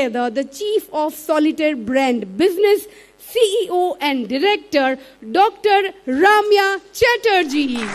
together the Chief of Solitaire Brand Business, CEO and Director, Dr. Ramya Chatterjee.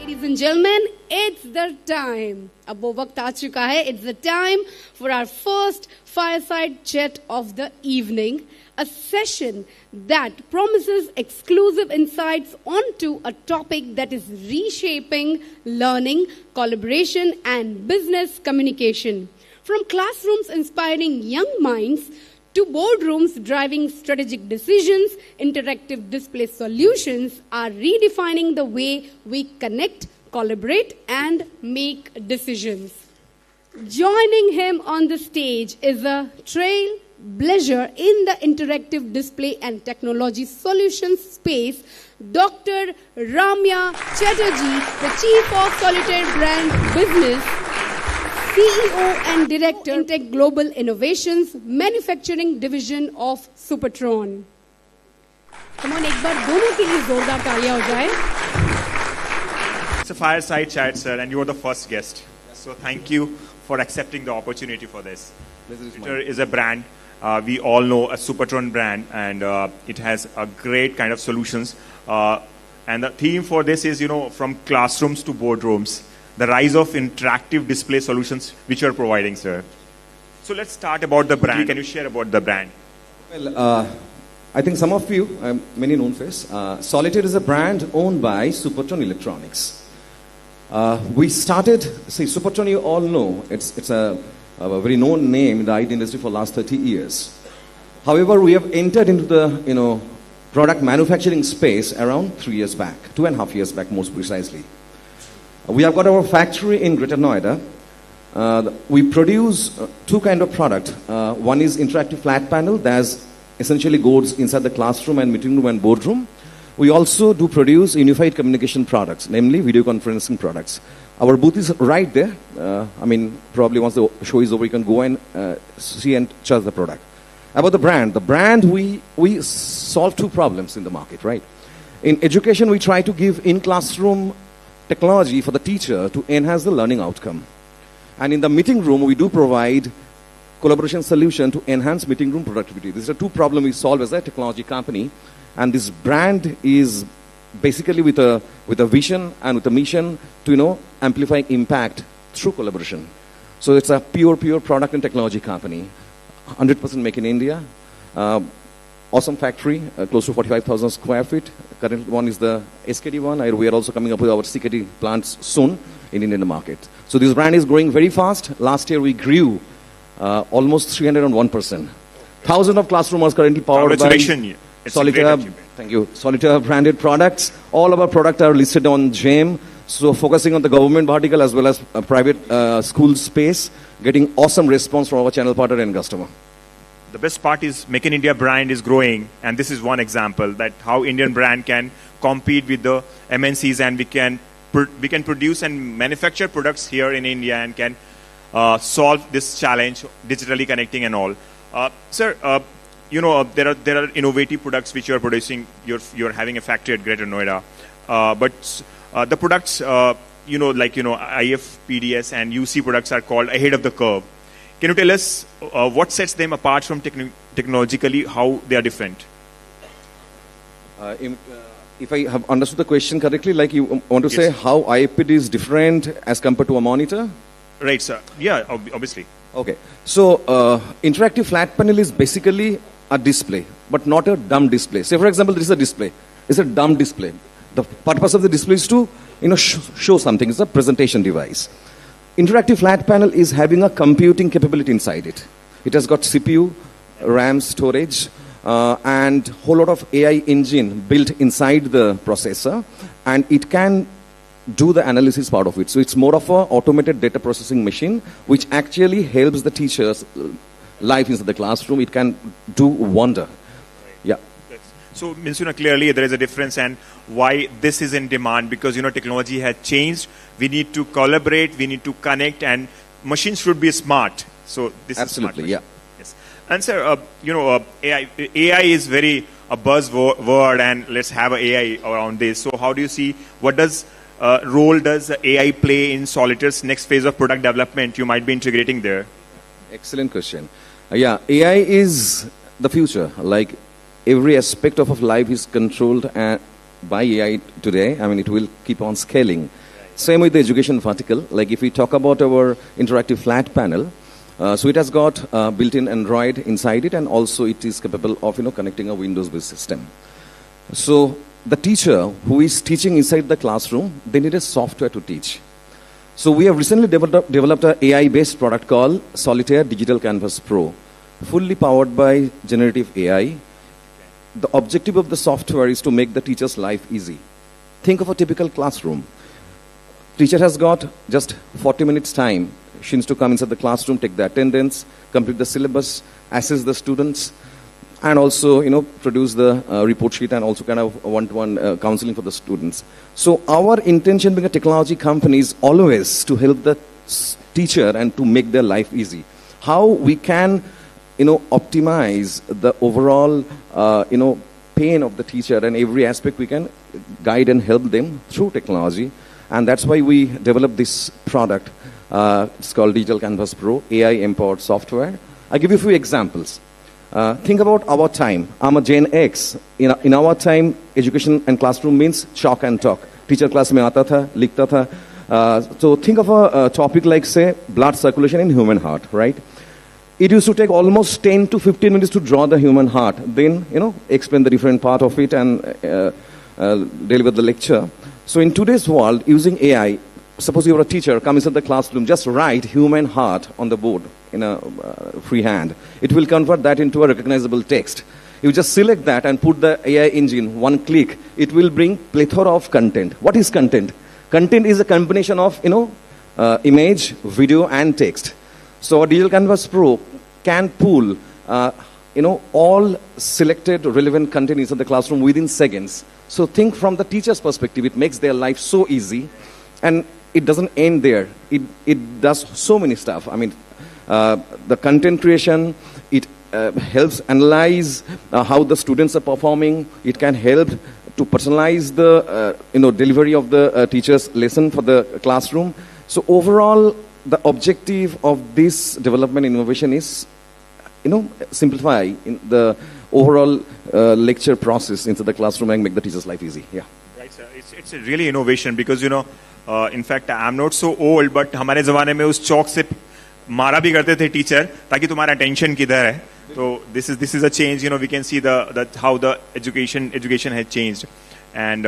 Ladies and gentlemen, it's the time. अब वो वक्त आ चुका है. It's the time for our first fireside chat of the evening. A session that promises exclusive insights onto a topic that is reshaping learning, collaboration, and business communication. From classrooms inspiring young minds to boardrooms driving strategic decisions, interactive display solutions are redefining the way we connect, collaborate, and make decisions. Joining him on the stage is a trailblazer in the interactive display and technology solutions space, Dr. Ramya Chatterjee, the Chief of Solitaire Brand Business, CEO and Director, Intech Global Innovations, Manufacturing Division of Supertron. Come on, एक बार दोनों के लिए जोरदार तालियां हो जाए. It's a fireside chat, sir, and you are the first guest. So thank you for accepting the opportunity for this. Twitter is a brand. We all know a Supertron brand, and it has a great kind of solutions. And the theme for this is, from classrooms to boardrooms, the rise of interactive display solutions which you are providing, sir. So let's start about the brand. Can you share about the brand? Well, I think some of you, many known face, Solitaire is a brand owned by Supertron Electronics. We started, Supertron, you all know, it's a very known name in the IT industry for the last 30 years. However, we have entered into the, product manufacturing space around 3 years back, 2.5 years back, most precisely. We have got our factory in Greater Noida. We produce two kind of product. One is interactive flat panel that essentially goes inside the classroom and meeting room and boardroom. We also do produce unified communication products, namely video conferencing products. Our booth is right there. Probably once the show is over, you can go and see and charge the product. About the brand, we solve two problems in the market, right? In education, we try to give in-classroom technology for the teacher to enhance the learning outcome. And in the meeting room, we do provide collaboration solution to enhance meeting room productivity. These are two problems we solve as a technology company. And this brand is basically with a vision and with a mission to, amplify impact through collaboration. So it's a pure product and technology company. 100% make in India. Awesome factory, close to 45,000 square feet. Current one is the SKD one. We are also coming up with our CKD plants soon in Indian market. So this brand is growing very fast. Last year we grew almost 301%. Thousands of classrooms are currently powered by Solitaire. Thank you. Solitaire branded products. All of our products are listed on GEM. So focusing on the government vertical as well as private school space, getting awesome response from our channel partner and customer. The best part is Make in India brand is growing, and this is one example that how Indian brand can compete with the MNCs, and we can produce and manufacture products here in India and can solve this challenge, digitally connecting and all. Sir, there are innovative products which you are producing. You're having a factory at Greater Noida, but the products, IF, PDS, and UC products are called ahead of the curve. Can you tell us what sets them apart from technologically, how they are different? If I have understood the question correctly, like you want to say how iPad is different as compared to a monitor? Right, sir. Yeah, obviously. Okay. So, interactive flat panel is basically a display, but not a dumb display. Say, for example, this is a display. It's a dumb display. The purpose of the display is to, show something. It's a presentation device. Interactive flat panel is having a computing capability inside it. It has got CPU, RAM, storage, and whole lot of AI engine built inside the processor, and it can do the analysis part of it. So it's more of a automated data processing machine, which actually helps the teachers life inside the classroom. It can do wonder. Yeah. So, means, clearly there is a difference and why this is in demand because, technology has changed. We need to collaborate, we need to connect and machines should be smart. So, this Absolutely, is smart. yeah. Yes. And sir, AI is very a buzzword and let's have an AI around this. So, how do you see, what does role does AI play in Solitaire's next phase of product development you might be integrating there? Excellent question. Yeah, AI is the future. Like every aspect of life is controlled by AI today. I mean, it will keep on scaling. Same with the education vertical. Like if we talk about our interactive flat panel, so it has got built-in Android inside it, and also it is capable of connecting a Windows-based system. So the teacher who is teaching inside the classroom, they need a software to teach. So we have recently developed an AI-based product called Solitaire Digital Canvas Pro, fully powered by generative AI. The objective of the software is to make the teacher's life easy. Think of a typical classroom. Teacher has got just 40 minutes time. She needs to come inside the classroom, take the attendance, complete the syllabus, assess the students, and also, produce the report sheet and also kind of one-to-one counseling for the students. So our intention being a technology company is always to help the teacher and to make their life easy. How we can, optimize the overall, pain of the teacher and every aspect we can guide and help them through technology. And that's why we developed this product. It's called Digital Canvas Pro, AI-empowered software. I'll give you a few examples. Think about our time. I'm a Gen X. In our time, education and classroom means chalk and talk. Teacher class mein aata tha, likhta tha. So think of a topic like, say, blood circulation in human heart, right? It used to take almost 10 to 15 minutes to draw the human heart. Then, explain the different part of it and deliver the lecture. So in today's world, using AI, suppose you're a teacher, come inside the classroom, just write human heart on the board in a freehand. It will convert that into a recognizable text. You just select that and put the AI engine, one click. It will bring plethora of content. What is content? Content is a combination of, image, video, and text. So a Digital Canvas Pro can pull, all selected relevant content inside the classroom within seconds. So think from the teacher's perspective, it makes their life so easy. And it doesn't end there. It does so many stuff. I mean, the content creation, it helps analyze how the students are performing. It can help to personalize the delivery of the teacher's lesson for the classroom. So overall, the objective of this development innovation is, simplify in the overall lecture process into the classroom and make the teacher's life easy. Yeah. Right, sir. It's a really innovation because in fact, I'm not so old, but हमारे ज़माने में उस चौक से मारा भी करते थे teacher ताकि तुम्हारा attention किधर है. So this is a change. We can see how the education has changed. And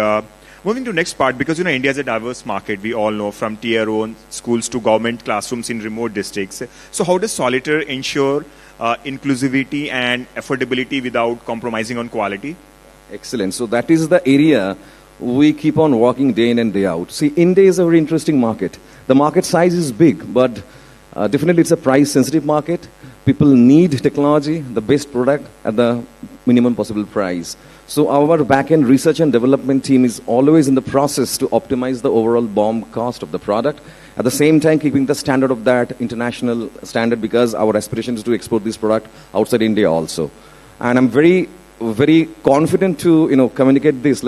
moving to next part, because India is a diverse market. We all know, from tier 1 schools to government classrooms in remote districts. So how does Solitaire ensure inclusivity and affordability without compromising on quality? Excellent. So that is the area we keep on working day in and day out. See, India is a very interesting market. The market size is big, but definitely it's a price-sensitive market. People need technology, the best product at the minimum possible price. So our back-end research and development team is always in the process to optimize the overall BOM cost of the product. At the same time, keeping the standard of that international standard, because our aspiration is to export this product outside India also. And I'm very, very confident to communicate this.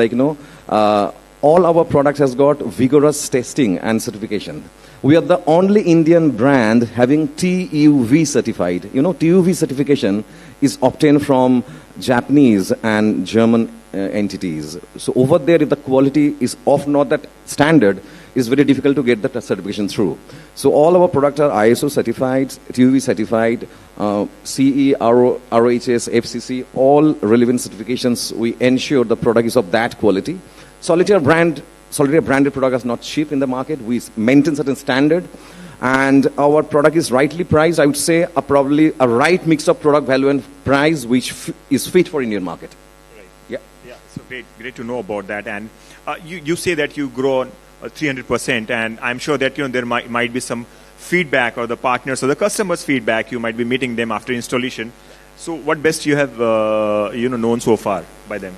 All our products has got vigorous testing and certification. We are the only Indian brand having TUV certified. TUV certification is obtained from Japanese and German entities. So over there, if the quality is of not that standard, it's very difficult to get that certification through. So all our products are ISO certified, TUV certified, CE, ROHS, FCC, all relevant certifications. We ensure the product is of that quality. Solitaire branded product is not cheap in the market. We maintain certain standard. And our product is rightly priced. I would say probably a right mix of product value and price, which is fit for Indian market. Right. Yeah. Yeah. So great to know about that. And you say that you grow 300%, and I'm sure that there might be some feedback, or the partners or the customers' feedback. You might be meeting them after installation. So what best you have known so far by them?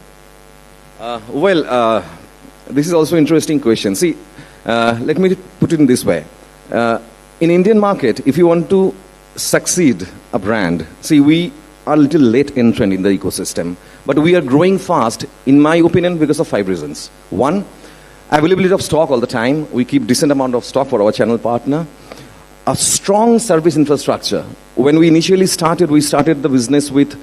This is also interesting question. See, let me put it in this way. In Indian market, if you want to succeed a brand, see, we are a little late entrant in the ecosystem, but we are growing fast, in my opinion, because of 5 reasons. 1, availability of stock all the time. We keep decent amount of stock for our channel partner. A strong service infrastructure. When we initially started, we started the business with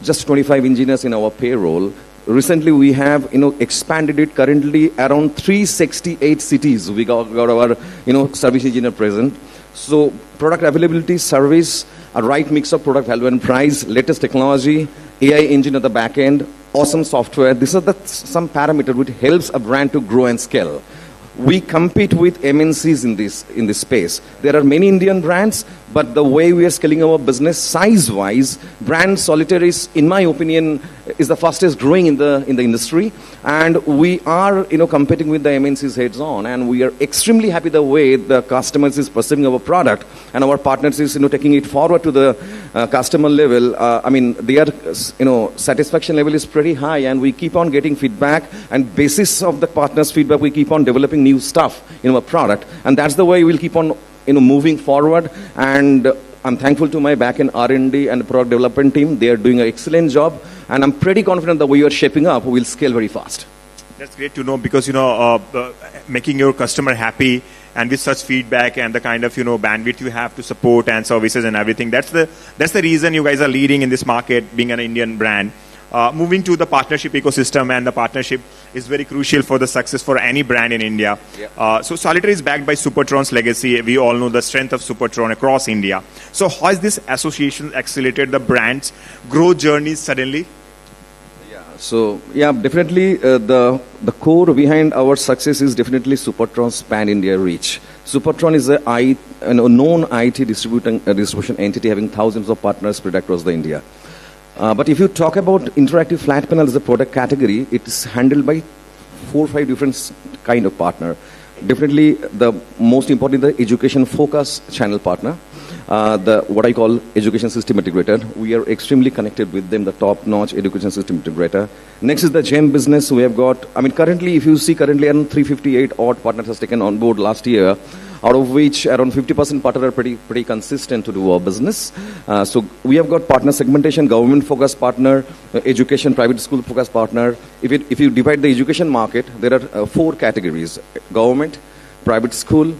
just 25 engineers in our payroll. Recently, we have expanded it. Currently, around 368 cities we got our service engineer present. So, product availability, service, a right mix of product value and price, latest technology, AI engine at the back end, awesome software. These are some parameters which helps a brand to grow and scale. We compete with MNCs in this space. There are many Indian brands, but the way we are scaling our business size-wise, brand Solitaire is, in my opinion, is the fastest growing in the industry, and we are competing with the MNCs heads on, and we are extremely happy the way the customers is perceiving our product, and our partners is taking it forward to the customer level. I mean, their satisfaction level is pretty high, and we keep on getting feedback, and basis of the partners' feedback, we keep on developing new stuff in our product, and that's the way we'll keep on moving forward. And I'm thankful to my back-end R&D and product development team. They are doing an excellent job, and I'm pretty confident that we are shaping up, we'll scale very fast. That's great to know, because making your customer happy and with such feedback and the kind of bandwidth you have to support and services and everything, that's the reason you guys are leading in this market, being an Indian brand. Moving to the partnership ecosystem, and the partnership is very crucial for the success for any brand in India. Yeah. So Solitaire is backed by Supertron's legacy. We all know the strength of Supertron across India. So how has this association accelerated the brand's growth journeys suddenly? So definitely the core behind our success is definitely Supertron's pan-India reach. Supertron is a known IT distribution entity having thousands of partners spread across the India. But if you talk about interactive flat panel as a product category, it is handled by 4 or 5 different kind of partner. Definitely the most important is the education focus channel partner, what I call education system integrator. We are extremely connected with them, the top-notch education system integrator. Next is the GEM business. We have got, currently, if you see, around 358 odd partners has taken on board last year, out of which around 50% partners are pretty consistent to do our business. So we have got partner segmentation, government-focused partner, education, private school-focused partner. If you divide the education market, there are 4 categories: government, private school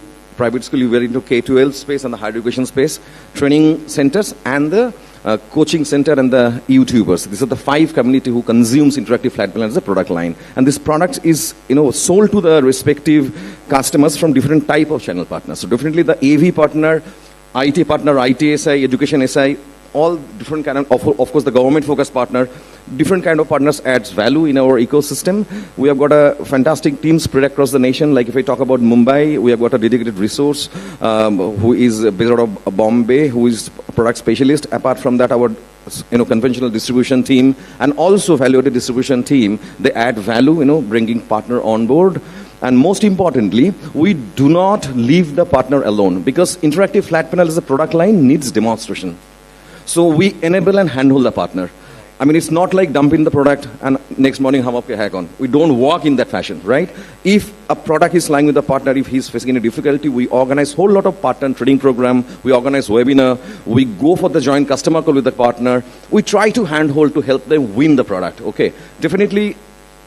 you were into K-12 space and the higher education space, training centers, and the coaching center and the YouTubers. These are the 5 community who consumes interactive flat panel as a product line. And this product is sold to the respective customers from different type of channel partners. So definitely the AV partner, IT partner, ITSI, education SI, all different kind of course the government focused partner, different kind of partners adds value in our ecosystem. We have got a fantastic team spread across the nation. Like if I talk about Mumbai, we have got a dedicated resource who is based out of Bombay, who is a product specialist. Apart from that, our conventional distribution team and also value-added distribution team, they add value, bringing partner on board. And most importantly, we do not leave the partner alone, because interactive flat panel as a product line needs demonstration. So we enable and handhold the partner. It's not like dumping the product and next morning hum aapke hack on. We don't work in that fashion, right? If a product is lying with a partner, if he's facing any difficulty, we organize whole lot of partner training program, we organize webinar, we go for the joint customer call with the partner. We try to handhold to help them win the product, okay? Definitely,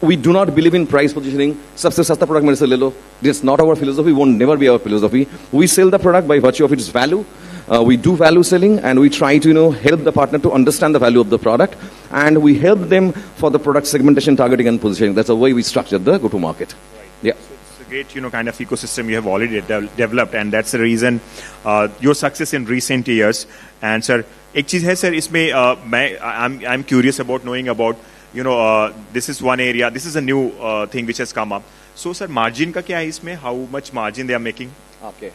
we do not believe in price positioning. Sabse sasta product mere se le lo. This is not our philosophy, won't never be our philosophy. We sell the product by virtue of its value. We do value selling, and we try to help the partner to understand the value of the product, and we help them for the product segmentation, targeting, and positioning. That's the way we structure the go-to-market. Right. Yeah. So it's a great kind of ecosystem you have already developed, and that's the reason your success in recent years. And sir, एक चीज है sir, इसमें I'm curious about knowing about this is one area, this is a new thing which has come up. So sir, margin का क्या है इसमें? How much margin they are making? Okay.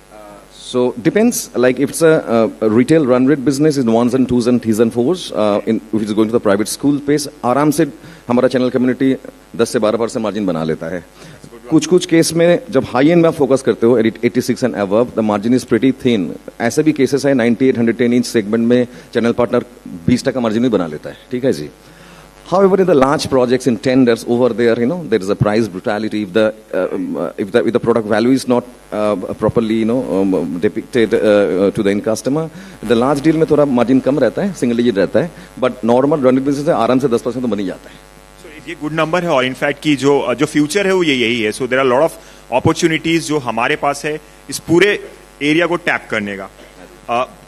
So depends, like if it's a retail run rate business in 1s and 2s and 3s and 4s, if it's going to the private school space, आराम से हमारा channel community 10 से 12% margin बना लेता है. कुछ case में जब हाई एंड में आप फोकस करते हो 86 and above, the margin is pretty thin. ऐसे भी केसेस है 98 110 इंच सेगमेंट में चैनल पार्टनर 20% मार्जिन भी बना लेता है. ठीक है जी. However, in the large projects, in tenders over there, there is a price brutality. If the product value is not properly, depicted to the end customer, the large deal में थोड़ा margin कम रहता है, single digit रहता है, but normal running business में आराम से 10% तो बन ही जाता है. So ये good number है और in fact कि जो future है वो यही है. So there are a lot of opportunities जो हमारे पास है इस पूरे area को tap करने का.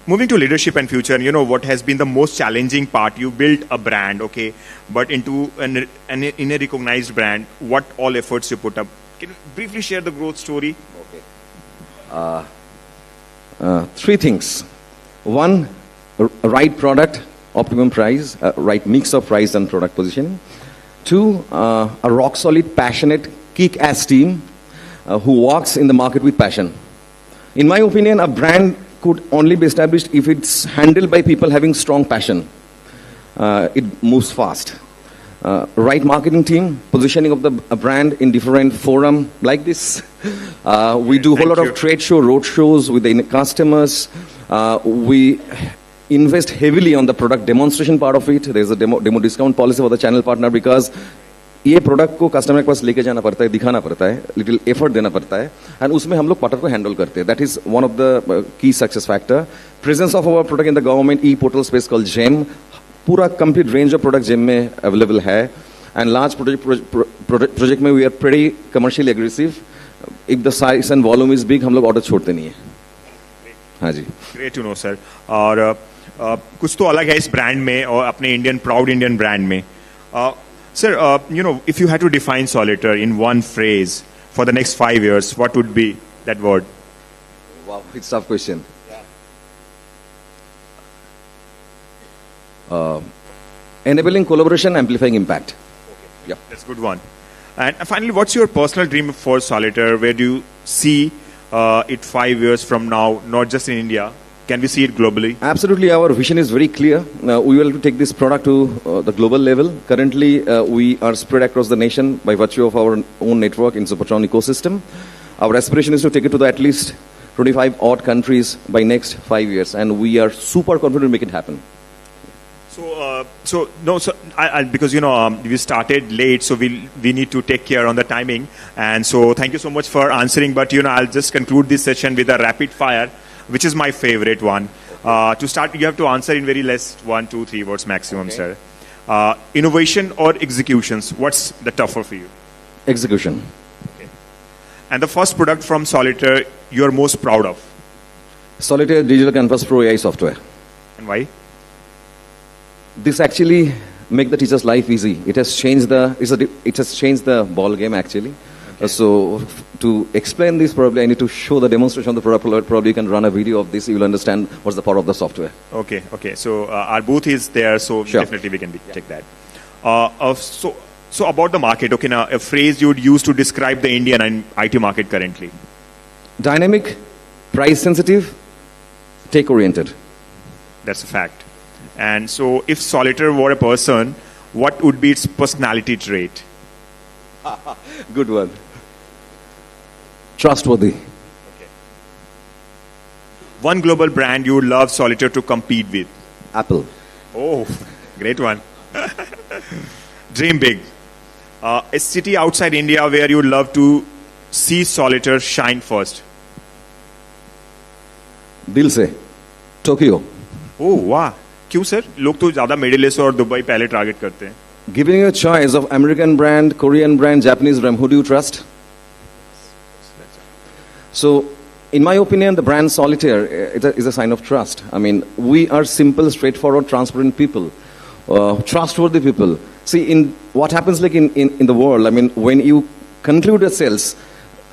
Moving to leadership and future, what has been the most challenging part? You built a brand, okay, but into in a recognized brand, what all efforts you put up? Can you briefly share the growth story? Okay. Three things. One, right product, optimum price, right mix of price and product positioning. Two, a rock solid, passionate, kick-ass team who walks in the market with passion. In my opinion, a brand could only be established if it's handled by people having strong passion. It moves fast. Right marketing team, positioning of the brand in different forum like this. We do a whole lot of trade show, road shows with the customers. We invest heavily on the product demonstration part of it. There's a demo discount policy for the channel partner because ये product को customer के पास लेके जाना पड़ता है, दिखाना पड़ता है, लिटिल एफर्ट देना पड़ता है, एंड उसमें हम लोग पार्टनर को हैंडल करते हैं. That is one of the key success factor. Presence of our product in the government e portal space called GeM. पूरा complete range of product GeM में अवेलेबल है. एंड लार्ज प्रोजेक्ट में we are pretty commercially aggressive. If the size and volume is big, हम लोग order छोड़ते नहीं है. हाँ जी. Great to know sir. और कुछ तो अलग है इस ब्रांड में और अपने प्राउड इंडियन ब्रांड में. Sir, if you had to define Solitaire in one phrase for the next 5 years, what would be that word? Wow, it's a tough question. Enabling collaboration, amplifying impact. Okay. Yeah, that's a good one. And finally, what's your personal dream for Solitaire? Where do you see it 5 years from now, not just in India? Can we see it globally? Absolutely, our vision is very clear. We will take this product to the global level. Currently, we are spread across the nation by virtue of our own network in Supertron ecosystem. Our aspiration is to take it to the at least 25 odd countries by next 5 years, and we are super confident to make it happen. Because we started late, so we need to take care on the timing, and so thank you so much for answering. But I'll just conclude this session with a rapid fire, which is my favorite one. To start, you have to answer in very less 1, 2, 3 words maximum, okay. Sir. Innovation or executions? What's the tougher for you? Execution. Okay. And the first product from Solitaire you're most proud of? Solitaire Digital Canvas Pro AI software. And why? This actually make the teacher's life easy. It has changed the ball game actually. Okay. So to explain this, probably I need to show the demonstration of the product. Probably you can run a video of this. You will understand what's the power of the software. Okay. So our booth is there, so sure. Definitely we can take that. So about the market, okay, now a phrase you would use to describe the Indian and IT market currently. Dynamic, price sensitive, tech oriented. That's a fact. And so if Solitaire were a person, what would be its personality trait? Good one. Trustworthy. Okay. One global brand you would love Solitaire to compete with? Apple. Oh, great one. Dream big. A city outside India where you would love to see Solitaire shine first? दिल से Tokyo. Oh, वाह. क्यों sir? लोग तो ज़्यादा middle east और Dubai पहले target करते हैं. Giving you a choice of American brand, Korean brand, Japanese brand, who do you trust? So, in my opinion, the brand Solitaire is a sign of trust. I mean, we are simple, straightforward, transparent people, trustworthy people. See, in what happens like in the world, I mean, when you conclude a sales,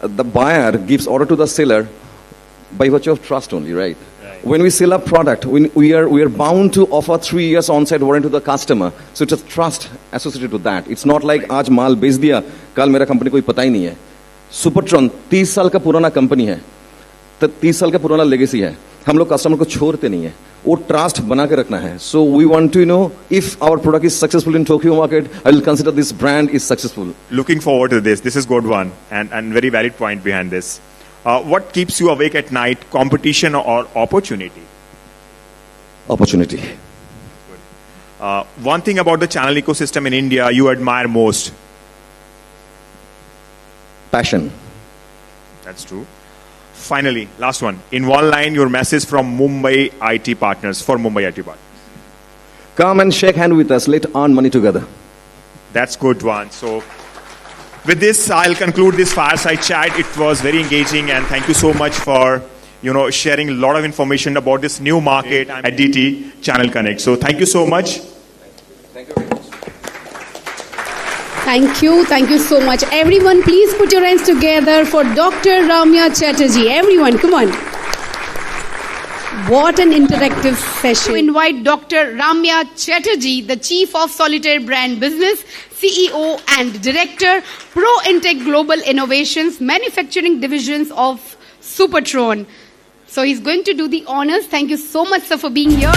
the buyer gives order to the seller by virtue of trust only, right? When we sell a product, we are bound to offer 3 years on-site warranty to the customer. So it's a trust associated with that. It's not like आज माल बेच दिया, कल मेरा company कोई पता ही नहीं है. Supertron 30 साल का पुराना कंपनी है, तो 30 साल का पुराना लेगेसी है. हम लोग कस्टमर को छोड़ते नहीं है. वो ट्रस्ट बना के रखना है. So we want to know if our product is successful in Tokyo market, I will consider this brand is successful. Looking forward to this. This is good one and very valid point behind this. What keeps you awake at night? Competition or opportunity? Opportunity. One thing about the channel ecosystem in India you admire most? Passion. That's true. Finally, last one. In one line, your message from Mumbai IT partners, for Mumbai IT partners. Come and shake hand with us. Let's earn money together. That's good one. So with this, I'll conclude this fireside chat. It was very engaging, and thank you so much for sharing a lot of information about this new market at DT Channel Connect. So thank you so much. Thank you very much. Thank you so much. Everyone, please put your hands together for Dr. Ramya Chatterjee. Everyone, come on. What an interactive session. To invite Dr. Ramya Chatterjee, the Chief of Solitaire Brand Business, CEO and Director, Pro Intech Global Innovations, Manufacturing Divisions of Supertron. So he's going to do the honors. Thank you so much, sir, for being here.